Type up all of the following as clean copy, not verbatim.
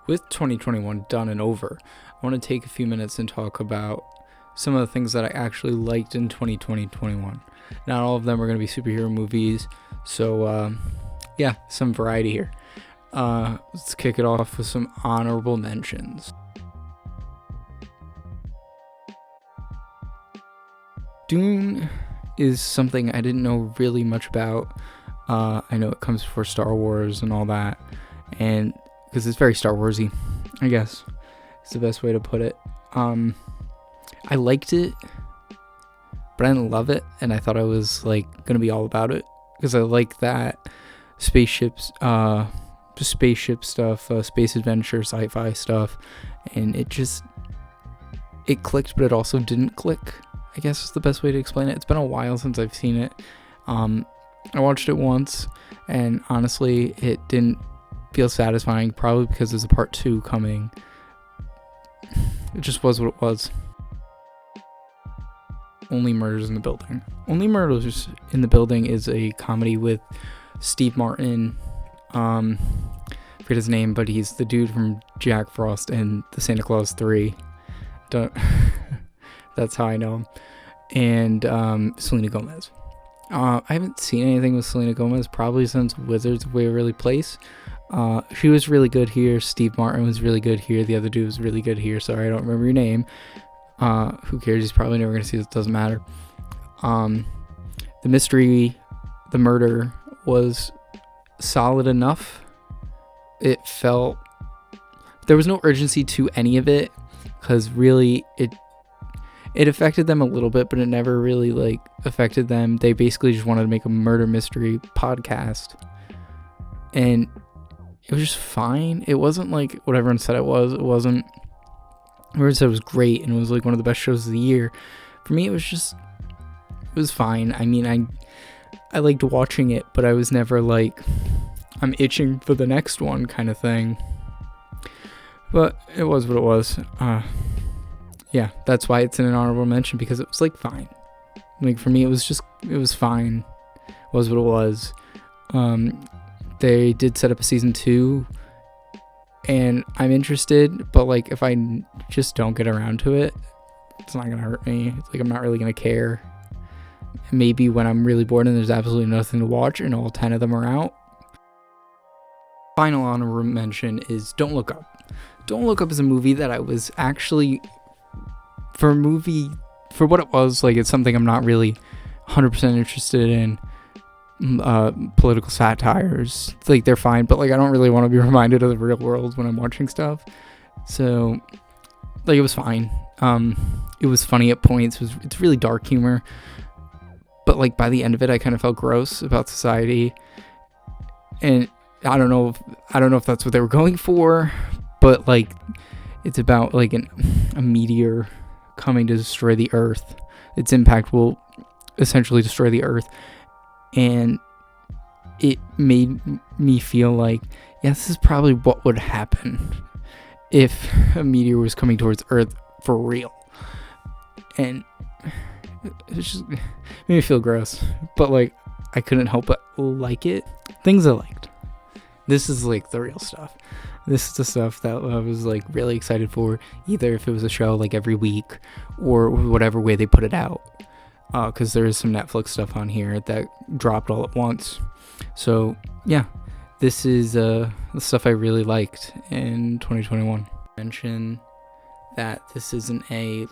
with 2021 done and over, I want to take a few minutes and talk about some of the things that I actually liked in 2021. Not all of them are going to be superhero movies, so some variety here. Let's kick it off with some honorable mentions. Dune is something I didn't know really much about. I know it comes before Star Wars and all that, and because it's very Star Warsy, I guess it's the best way to put it. I liked it, but I didn't love it, and I thought I was like gonna be all about it because I like that spaceships, just spaceship stuff, space adventure, sci-fi stuff, and it clicked, but it also didn't click, I guess is the best way to explain it. It's been a while since I've seen it. I watched it once, and honestly, it didn't feel satisfying, probably because there's a part 2 coming. It just was what it was. Only Murders in the Building. Only Murders in the Building is a comedy with Steve Martin. I forget his name, but he's the dude from Jack Frost and the Santa Claus 3. That's how I know him. And Selena Gomez. I haven't seen anything with Selena Gomez probably since Wizards of Waverly Place. She was really good here. Steve Martin was really good here. The other dude was really good here. Sorry, I don't remember your name. Who cares? He's probably never going to see this. It doesn't matter. The mystery, the murder was solid enough. It felt... There was no urgency to any of it, because really it affected them a little bit, but it never really like affected them. They basically just wanted to make a murder mystery podcast, and it was just fine. It wasn't like what everyone said it was. It wasn't. Everyone said it was great and it was like one of the best shows of the year. For me, it was fine. I mean, I liked watching it, but I was never like, I'm itching for the next one kind of thing. But it was what it was. Yeah, that's why it's in an honorable mention, because it was like fine. Like for me, it was fine. It was what it was. They did set up a season 2, and I'm interested, but like if I just don't get around to it, it's not gonna hurt me. It's like I'm not really gonna care. Maybe when I'm really bored and there's absolutely nothing to watch and all 10 of them are out. Final honorable mention is Don't Look Up. Don't Look Up is a movie that I was actually, for what it was, like it's something I'm not really 100% interested in. Political satires, like they're fine, but like I don't really want to be reminded of the real world when I'm watching stuff. So like it was fine. It was funny at points. It's really dark humor, but like by the end of it I kind of felt gross about society, and I don't know if that's what they were going for, but like it's about like a meteor coming to destroy the earth. Its impact will essentially destroy the earth, and it made me feel like, yeah, this is probably what would happen if a meteor was coming towards Earth for real. And it just made me feel gross, but like I couldn't help but like it. Things I liked. This is like the real stuff. This is the stuff that I was like really excited for, either if it was a show like every week or whatever way they put it out. Because there is some Netflix stuff on here that dropped all at once. So yeah, this is the stuff I really liked in 2021. Mention that this isn't a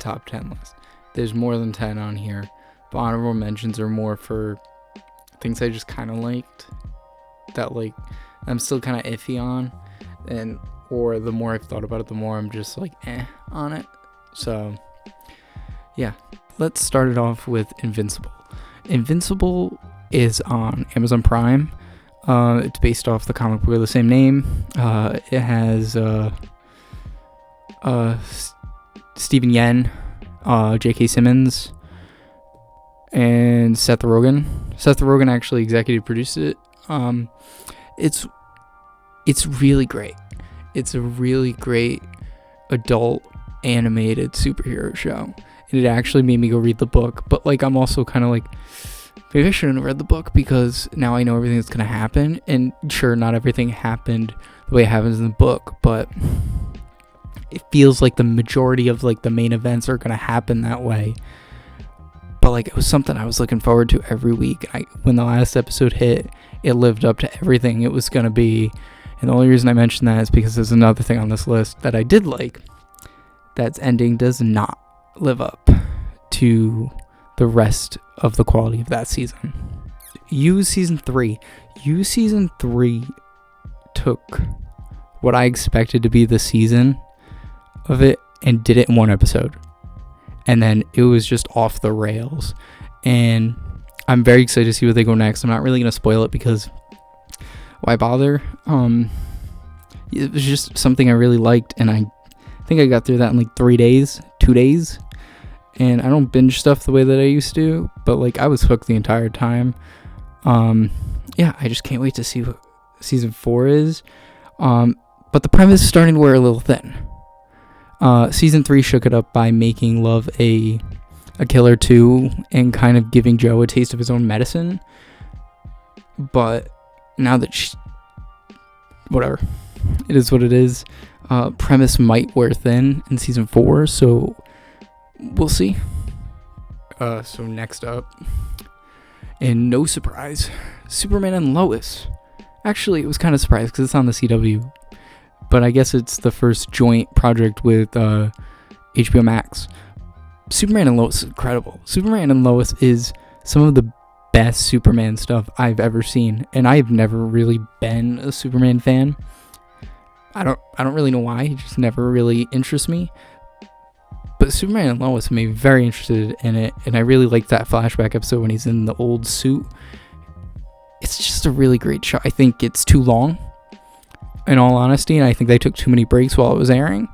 top 10 list. There's more than 10 on here, but honorable mentions are more for things I just kind of liked, that like I'm still kind of iffy on, or the more I've thought about it, the more I'm just like on it. So yeah. Let's start it off with Invincible. Invincible is on Amazon Prime. It's based off the comic book of the same name. It has Steven Yeun, J.K. Simmons, and Seth Rogen. Seth Rogen actually executive produced it. It's really great. It's a really great adult animated superhero show. And it actually made me go read the book, but like I'm also kind of like maybe I shouldn't have read the book, because now I know everything that's going to happen. And sure, not everything happened the way it happens in the book, but it feels like the majority of like the main events are going to happen that way. But like, it was something I was looking forward to every week. When the last episode hit, it lived up to everything it was going to be. And the only reason I mention that is because there's another thing on this list that I did like. That's ending does not live up to the rest of the quality of that season. Season 3 took what I expected to be the season of it and did it in one episode, and then it was just off the rails. And I'm very excited to see where they go next. I'm not really going to spoil it, because why bother? It was just something I really liked, and I think I got through that in like 2 days. And I don't binge stuff the way that I used to, but like, I was hooked the entire time. Yeah, I just can't wait to see what season 4 is. But the premise is starting to wear a little thin. Season 3 shook it up by making Love a killer too, and kind of giving Joe a taste of his own medicine. But now that whatever, it is what it is. Premise might wear thin in season 4, so we'll see. So next up, and no surprise, Superman and Lois. Actually, it was kind of surprised because it's on the CW, but I guess it's the first joint project with HBO Max. Superman and Lois is incredible. Superman and Lois is some of the best Superman stuff I've ever seen, and I've never really been a Superman fan. I don't really know why. It just never really interests me. But Superman and Lois made me very interested in it, and I really liked that flashback episode when he's in the old suit. It's just a really great show. I think it's too long, in all honesty, and I think they took too many breaks while it was airing.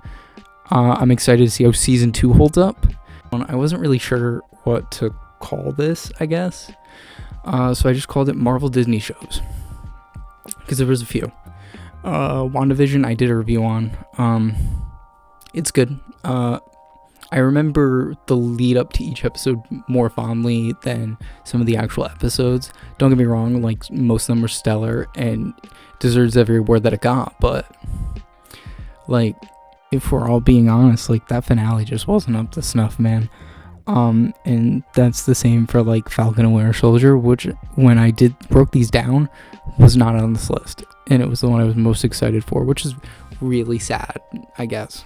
I'm excited to see how season 2 holds up. I wasn't really sure what to call this, I guess. So I just called it Marvel Disney shows, because there was a few. WandaVision I did a review on. It's good. I remember the lead up to each episode more fondly than some of the actual episodes. Don't get me wrong, like, most of them were stellar and deserves every award that it got, but like, if we're all being honest, like, that finale just wasn't up to snuff, man. And that's the same for like Falcon and Winter Soldier, which when I broke these down was not on this list, and it was the one I was most excited for, which is really sad, I guess.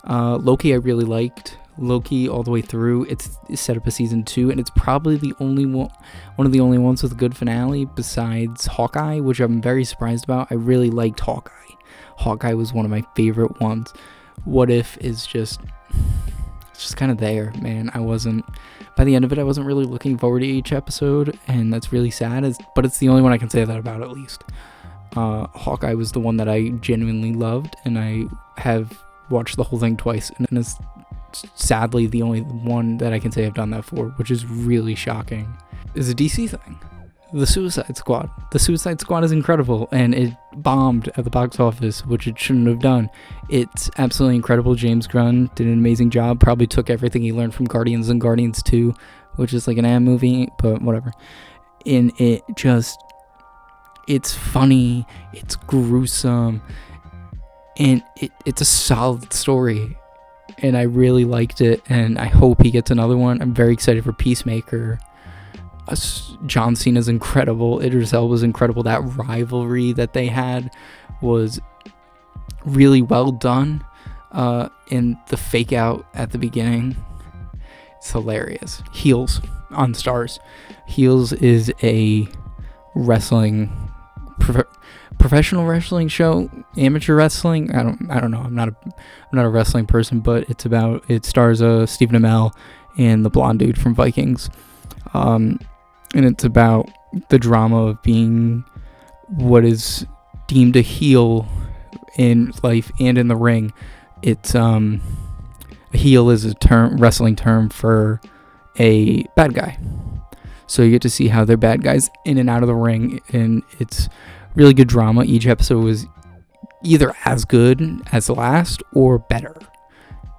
Loki I really liked. Loki all the way through. It's set up a season 2, and it's probably the only one of the only ones with a good finale besides Hawkeye, which I'm very surprised about. I really liked Hawkeye. Hawkeye was one of my favorite ones. What If is just, it's just kind of there, man. By the end of it, I wasn't really looking forward to each episode, and that's really sad, but it's the only one I can say that about, at least. Hawkeye was the one that I genuinely loved, and I have watched the whole thing twice, and it's sadly the only one that I can say I've done that for, which is really shocking. Is a DC thing. The Suicide Squad. The Suicide Squad is incredible, and it bombed at the box office, which it shouldn't have done. It's absolutely incredible. James Gunn did an amazing job. Probably took everything he learned from Guardians and Guardians 2, which is like an animated movie, but whatever. And it's funny, it's gruesome, and it's a solid story, and I really liked it, and I hope he gets another one. I'm very excited for Peacemaker. John Cena's incredible. Idris Elba's incredible. That rivalry that they had was really well done. And the fake out at the beginning, it's hilarious. Heels on Stars. Heels is a wrestling professional wrestling show, amateur wrestling. I don't know. I'm not a wrestling person, but it stars Stephen Amell and the blonde dude from Vikings. And it's about the drama of being what is deemed a heel in life and in the ring. It's a heel is a wrestling term for a bad guy. So you get to see how they're bad guys in and out of the ring, and it's really good drama. Each episode was either as good as the last or better.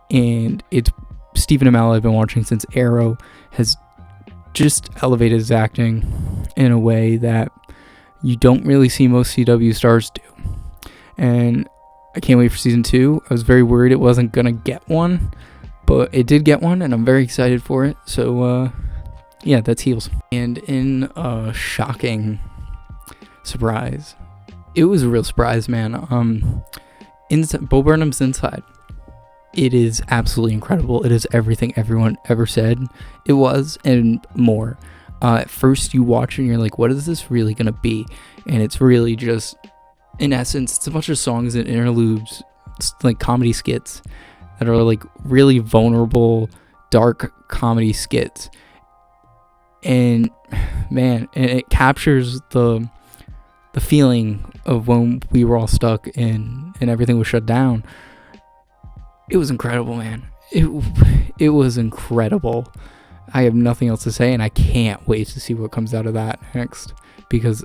And it's Stephen Amell, I've been watching since Arrow, has just elevated his acting in a way that you don't really see most CW stars do. And I can't wait for season 2. I was very worried it wasn't gonna get one, but it did get one, and I'm very excited for it. So yeah, that's Heels. And in a shocking surprise, it was a real surprise, man. Bo Burnham's Inside. It is absolutely incredible. It is everything everyone ever said it was, and more. At first you watch it and you're like, what is this really gonna be? And it's really just, in essence, it's a bunch of songs and interludes, it's like comedy skits that are like really vulnerable, dark comedy skits. And man, and it captures the feeling of when we were all stuck and everything was shut down. It was incredible, man. It was incredible. I have nothing else to say, and I can't wait to see what comes out of that next, because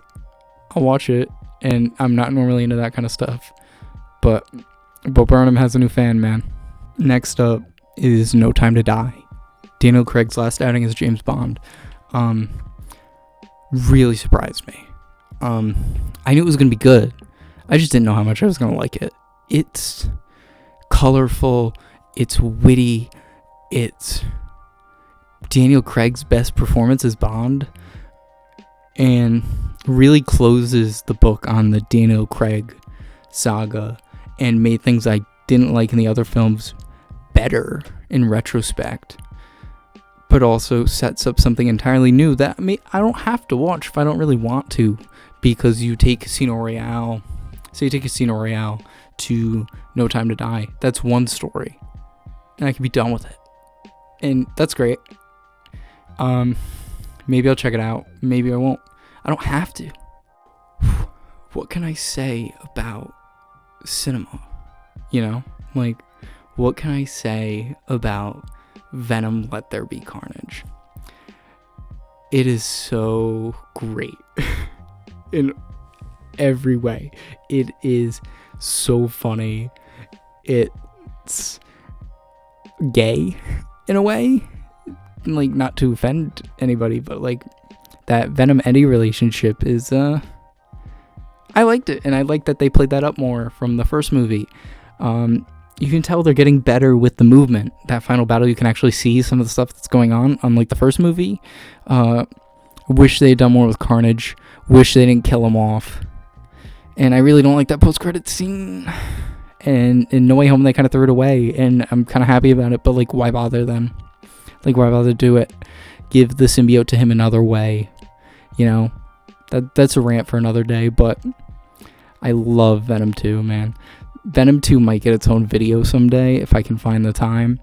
I'll watch it, and I'm not normally into that kind of stuff, but Bo Burnham has a new fan, man. Next up is No Time to Die. Daniel Craig's last outing as James Bond. Really surprised me. I knew it was going to be good. I just didn't know how much I was going to like it. It's colorful. It's witty. It's Daniel Craig's best performance as Bond, and really closes the book on the Daniel Craig saga and made things I didn't like in the other films better in retrospect, but also sets up something entirely new that I don't have to watch if I don't really want to, because you take Casino Royale, to No Time to Die. That's one story, and I can be done with it, and that's great. Maybe I'll check it out. Maybe I won't. I don't have to. What can I say about cinema? You know, like, what can I say about Venom: Let There Be Carnage? It is so great in every way. It is so funny. It's gay in a way. Like, not to offend anybody, but like that Venom Eddie relationship is I liked it, and I like that they played that up more from the first movie. You can tell they're getting better with the movement. That final battle, you can actually see some of the stuff that's going on, unlike the first movie. Wish they had done more with Carnage. Wish they didn't kill him off. And I really don't like that post-credit scene. And in No Way Home, they kind of threw it away, and I'm kind of happy about it, but like, why bother then? Like, why bother do it? Give the symbiote to him another way. You know? That's a rant for another day, but I love Venom 2, man. Venom 2 might get its own video someday if I can find the time.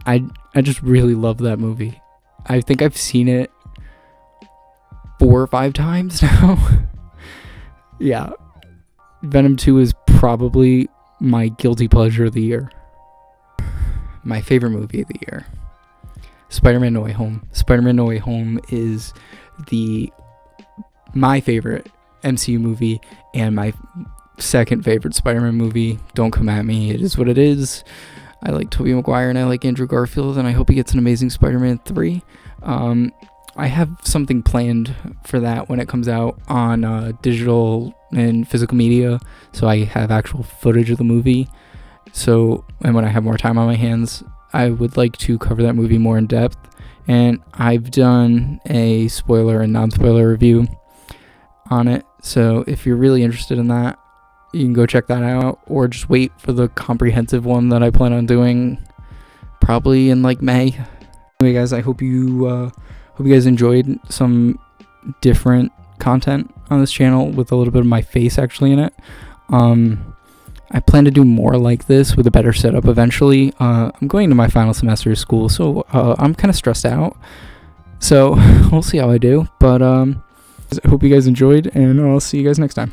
I just really love that movie. I think I've seen it 4 or 5 times now. Yeah. Venom 2 is probably my guilty pleasure of the year. My favorite movie of the year. Spider-Man No Way Home. Spider-Man No Way Home is my favorite MCU movie and my second favorite Spider-Man movie. Don't come at me. It is what it is. I like Tobey Maguire and I like Andrew Garfield, and I hope he gets an amazing Spider-Man 3. I have something planned for that when it comes out on digital and physical media, so I have actual footage of the movie. So, and when I have more time on my hands, I would like to cover that movie more in depth, and I've done a spoiler and non-spoiler review on it. So if you're really interested in that, you can go check that out, or just wait for the comprehensive one that I plan on doing probably in like May. Anyway, guys, I hope you guys enjoyed some different content on this channel with a little bit of my face actually in it. I plan to do more like this with a better setup eventually. I'm going to my final semester of school, so I'm kind of stressed out. So we'll see how I do. But I hope you guys enjoyed, and I'll see you guys next time.